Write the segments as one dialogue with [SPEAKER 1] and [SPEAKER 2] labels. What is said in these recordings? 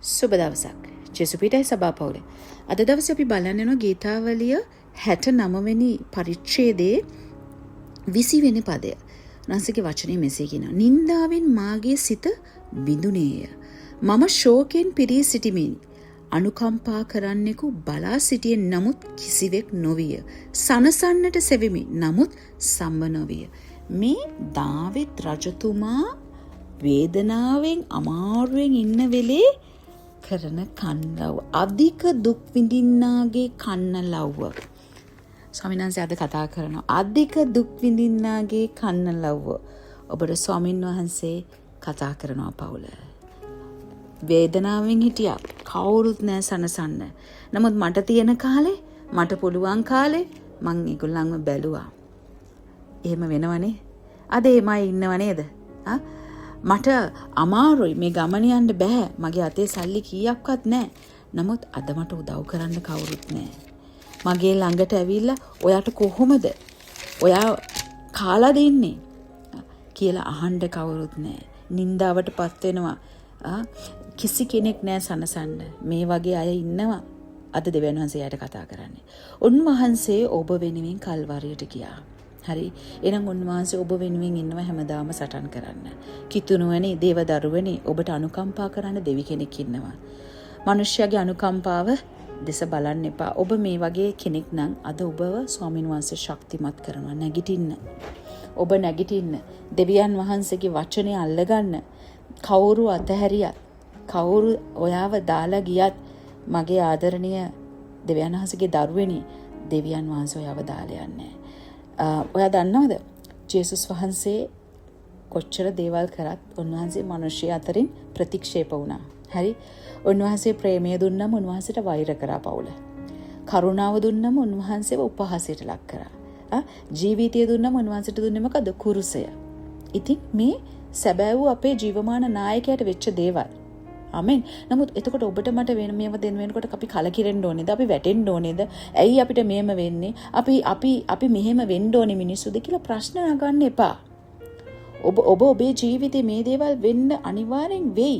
[SPEAKER 1] සුබ දවසක්. ජෙසුපිටයි සභාපෞලේ. අද දවසේ අපි බලන්න යනවා ගීතාවලිය 69 වෙනි පරිච්ඡේදයේ 20 වෙනි පදය. රන්සගේ වචනේ මෙසේ කියනවා. නින්දාවෙන් මාගේ සිත බිඳුනේය. මම ශෝකයෙන් පිරී සිටිමින් අනුකම්පා කරන්නෙකු බලා සිටියෙන් නමුත් කිසිවෙක් නොවිය. සනසන්නට සෙවිමි නමුත් සම්බ නොවිය. මේ දාවිද් රජතුමා වේදනාවෙන් අමාරුවෙන් ඉන්න වෙලේ කරන කන්නලව්ව. අධික දුක් විඳින්නාගේ කන්නලව්ව. ස්වාමීන් වහන්සේ අද කතා කරනවා. අධික දුක් විඳින්නාගේ කන්නලව්ව. ඔබට ස්වාමීන් වහන්සේ කතා කරනවා පවුල. වේදනාවෙන් හිටියා. කවුරුත් නෑ සනසන්න. නමුත් මට තියෙන කාලේ, මට පුළුවන් කාලේ මං ඒගොල්ලන්ව බැලුවා. එහෙම වෙනවනේ. අද එමයි ඉන්නව නේද? මට අමාරුයි මේ ගමන යන්න බෑ. මගේ අතේ සල්ලි කීයක්වත් නැහැ. නමුත් අද මට උදව් කරන්න කවුරුත් නැහැ. මගේ ළඟට ඇවිල්ලා ඔයාට කොහොමද? ඔයා කාලා දෙන්නේ කියලා අහන්න කවුරුත් නැහැ. නින්දාවටපත් වෙනවා. කිසි කෙනෙක් නැහැ සනසන්න. මේ වගේ අය ඉන්නවා. අද දෙවියන් වහන්සේට කතා කරන්නේ. උන්වහන්සේ ඔබ වෙනුවෙන් කල්වරියට ගියා. හරි. එහෙනම් උන්වහන්සේ ඔබ වෙනුවෙන් ඉන්නව හැමදාම සටන් කරන්න. කිතුණුවනේ දේවදරුවනේ ඔබට අනුකම්පා කරන්න දෙවි කෙනෙක් ඉන්නවා. මිනිස්යාගේ අනුකම්පාව දෙස බලන්න එපා. ඔබ මේ වගේ කෙනෙක් නම් අද ඔබව ස්වාමීන් වහන්සේ ශක්තිමත් කරනවා. නැගිටින්න. ඔබ නැගිටින්න. දෙවියන් වහන්සේගේ වචනේ අල්ලගන්න. කවුරු අතහැරියත්, කවුරු ඔයාව දාලා ගියත් මගේ ආදරණීය දෙවියන් වහන්සේගේ දරුවෙනි, දෙවියන් වහන්සේ ඔයාව දාලා යන්නේ. ඔයා දන්නවද ජේසුස් වහන්සේ කොච්චර දේවල් කරත් උන්වහන්සේ මිනිස්සු අතරින් ප්‍රතික්ෂේප වුණා. හරි. උන්වහන්සේ ප්‍රේමය දුන්නම උන්වහන්සේට වෛර කරා පවුල. කරුණාව දුන්නම උන්වහන්සේව උපහාසයට ලක් කරා. ජීවිතය දුන්නම උන්වහන්සේට දුන්නේ මොකද? කුරුසය. ඉතින් මේ සැබෑ වූ අපේ ජීවමාන නායකයාට වෙච්ච දේවල්. ආමෙන්. නමුත් එතකොට ඔබට මට මේව දෙන්න වෙනකොට අපි කලකිරෙන්න ඕනේද? අපි වැටෙන්න ඕනේද? ඇයි අපිට මෙහෙම වෙන්නේ? අපි මෙහෙම වෙන්න ඕනේ මිනිස්සුද කියලා ප්‍රශ්න නගන්න එපා. ඔබ ඔබේ ජීවිතේ මේ දේවල් වෙන්න අනිවාර්යෙන් වෙයි.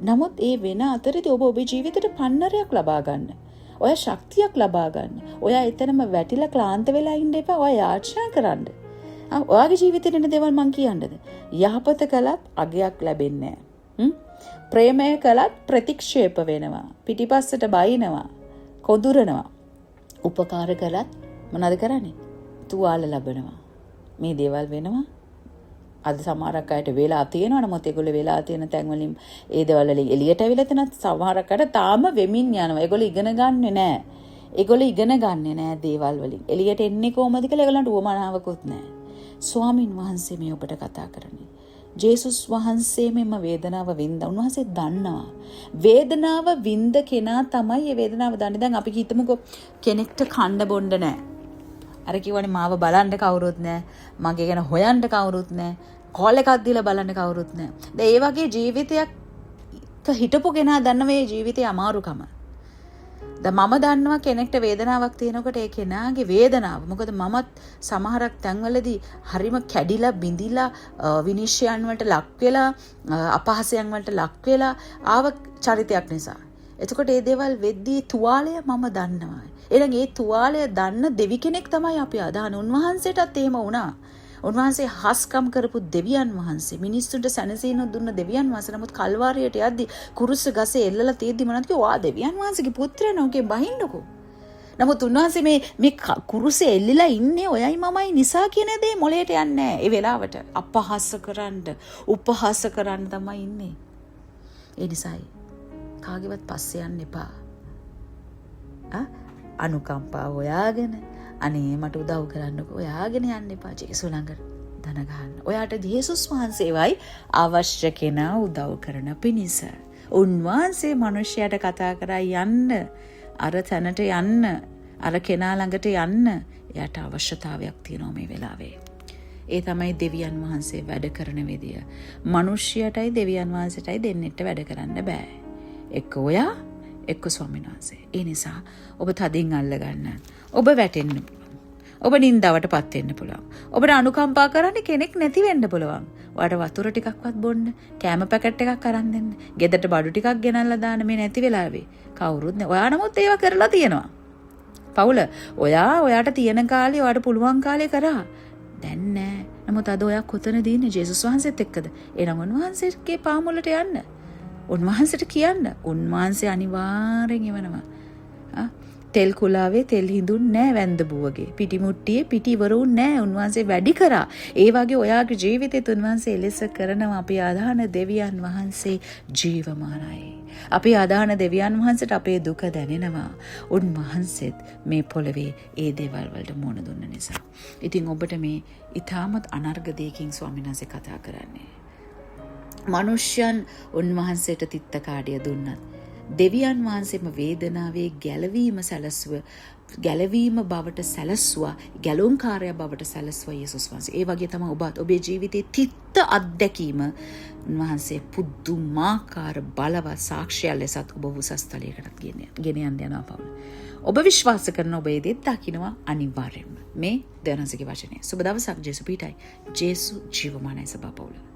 [SPEAKER 1] නමුත් ඒ වෙන අතරේදී ඔබ ඔබේ ජීවිතේට පන්නරයක් ලබා ගන්න. ඔය ශක්තියක් ලබා ගන්න. ඔයා එතනම වැටිලා ක්ලාන්ත වෙලා ඉන්න එපා. ඔයා යාචනා කරන්න. ඔයාගේ ජීවිතේ වෙන දේවල් මං කියන්නද? යහපත කළත් අගයක් ලැබෙන්නේ නැහැ. ප්‍රේමය කළත් ප්‍රතික්ෂේප වෙනවා. පිටිපස්සට බයිනවා. කොඳුරනවා. උපකාර කළත් මොනවද කරන්නේ? තුවාල ලබනවා. මේ දේවල් වෙනවා. අද සමහරක් අයට වෙලා තියෙනවා. නමුත් ඒගොල්ලෝ වෙලා තියෙන තැන් වලින් ඒ දේවල් වල එළියට අවිලා තනත් සමහරක් අයට තාම වෙමින් යනවා. ඒගොල්ලෝ ඉගෙන ගන්නෙ නැහැ. ඒගොල්ලෝ ඉගෙන ගන්නෙ නැහැ දේවල් වලින්. එළියට එන්නේ කොහොමද කියලා ඒගොල්ලන්ට උවමනාවකුත් නැහැ. ස්වාමින් වහන්සේ මේ ඔබට කතා කරන්නේ. ජේසුස් වහන්සේ මෙම වේදනාව වින්දා. උන්වහන්සේ දන්නවා. වේදනාව වින්ද කෙනා තමයි මේ වේදනාව දන්නේ. දැන් අපි හිතමුකෝ කෙනෙක්ට කන්න බොන්න නැහැ. අර කිව්වනේ මාව බලන්න කවුරුත් නැහැ. මගේ ගැන හොයන්න කවුරුත් නැහැ. කෝල් එකක් දීලා බලන්න කවුරුත් නැහැ. දැන් ඒ වගේ ජීවිතයක් හිටපු කෙනා දන්න මේ ජීවිතයේ අමාරුකම. දැන් මම දන්නවා කෙනෙක්ට වේදනාවක් තියෙනකොට ඒ කෙනාගේ වේදනාව. මොකද මමත් සමහරක් තැන්වලදී හරිම කැඩිලා බිඳිලා විනිශ්චයන් වලට ලක් වෙලා අපහාසයන් වලට ලක් වෙලා ආව චරිතයක් නිසා. එතකොට මේ දේවල් වෙද්දී තුවාලය මම දන්නවා. එහෙනම් ඒ තුවාලය දන්න දෙවි කෙනෙක් තමයි අපි අදහන. උන්වහන්සේටත් එහෙම වුණා. උන්වහන්සේ හස්කම් කරපු දෙවියන් වහන්සේ, මිනිස්සුන්ට සැනසීම දුන්න දෙවියන් වහන්සේ. නමුත් කල්වාරියට යද්දි කුරුස ගසේ එල්ලලා තියෙද්දි මොනවද කිව්වා? "වා දෙවියන් වහන්සේගේ පුත්‍රයන් ඔගේ බහින්නකෝ." නමුත් උන්වහන්සේ මේ කුරුසේ එල්ලලා ඉන්නේ ඔයයි මමයි නිසා කියන දේ මොලේට යන්නේ නැහැ. ඒ වෙලාවට අපහාස කරන්න, උපහාස කරන්න තමයි ඉන්නේ. ඒ නිසායි කාගේවත් පස්සේ යන්න එපා. අනුකම්පාව හොයාගෙන අනේ මට උදව් කරන්නකෝ. ඔයාගෙන යන්න එපා. ජේසුස් ළඟට දන ගන්න. ඔයාට ජේසුස් වහන්සේවයි අවශ්‍ය කෙනා උදව් කරන පිණිස. උන්වහන්සේ මිනිසයාට කතා කරා යන්න, අර තැනට යන්න, අර කෙනා ළඟට යන්න. එයාට අවශ්‍යතාවයක් තියෙනවා මේ වෙලාවේ. ඒ තමයි දෙවියන් වහන්සේ වැඩ කරන විදිය. මිනිසයාටයි දෙවියන් වහන්සේටයි දෙන්නෙට වැඩ කරන්න බෑ. එක්ක ඔයා, එක්ක ස්වාමීන් වහන්සේ. ඒ නිසා ඔබ තදින් අල්ල ගන්න. ඔබ වැටෙන්න. ඔබ නින්දාවට පත් වෙන්න පුළුවන්. ඔබට අනුකම්පා කරන්න කෙනෙක් නැති වෙන්න පුළුවන්. ඔයාට වතුර ටිකක්වත් බොන්න, කෑම පැකට් එකක් අරන් දෙන්න, ගෙදරට බඩු ටිකක් ගෙනල්ලා දාන්න මේ නැති වෙලාවේ. කවුරුත් නෑ. ඔයා නමුත් ඒවා කරලා තියෙනවා. පවුල ඔයාට තියෙන කාලේ ඔයාට පුළුවන් කාලේ කරා. දැන් නෑ. නමුත් අද ඔයා කොතනද ඉන්නේ? ජේසුස් වහන්සේත් එක්කද? එනම් උන්වහන්සේගේ පාමුලට යන්න. උන්වහන්සේට කියන්න. උන්වහන්සේ අනිවාර්යෙන් එවනවා. තෙල් කුලාවේ තෙල් හිඳුන් නෑ වැන්ද බුවගේ. පිටි මුට්ටියේ පිටි ඉවරුන් නෑ. උන්වහන්සේ වැඩි කරා. ඒ වගේ ඔයාගේ ජීවිතේත් උන්වහන්සේ එලෙස කරනවා. අපි ආදාන දෙවියන් වහන්සේ ජීවමානයි. අපි ආදාන දෙවියන් වහන්සේට අපේ දුක දැනෙනවා. උන්වහන්සේත් මේ පොළවේ ඒ දේවල් වලට මුහුණ දුන්න නිසා. ඉතින් ඔබට මේ ඊටමත් අනර්ග දෙයකින් ස්වාමීන් වහන්සේ කතා කරන්නේ. මනුෂ්‍යයන් උන්වහන්සේට තිත්ත කාඩිය දුන්නත් දෙවියන් වහන්සේම වේදනාවේ ගැලවීම බවට සැලසුවා, ගැලුම්කාරය බවට සැලසුවා යේසුස් වහන්සේ. ඒ වගේ තමයි ඔබත් ඔබේ ජීවිතයේ තිත්ත අත්දැකීම උන්වහන්සේ පුදුමාකාර බලවත් සාක්ෂියක් ලෙසත් ඔබ උසස් තලයකට ගෙන යන්න යනවා පවුල. ඔබ විශ්වාස කරන ඔබ ඒ දේ දකින්නවා අනිවාර්යයෙන්ම. මේ දෙවනසගේ වචනය. සුබ දවසක් ජේසු පිටයි. ජේසු ජීවමානයි සබා පවුල.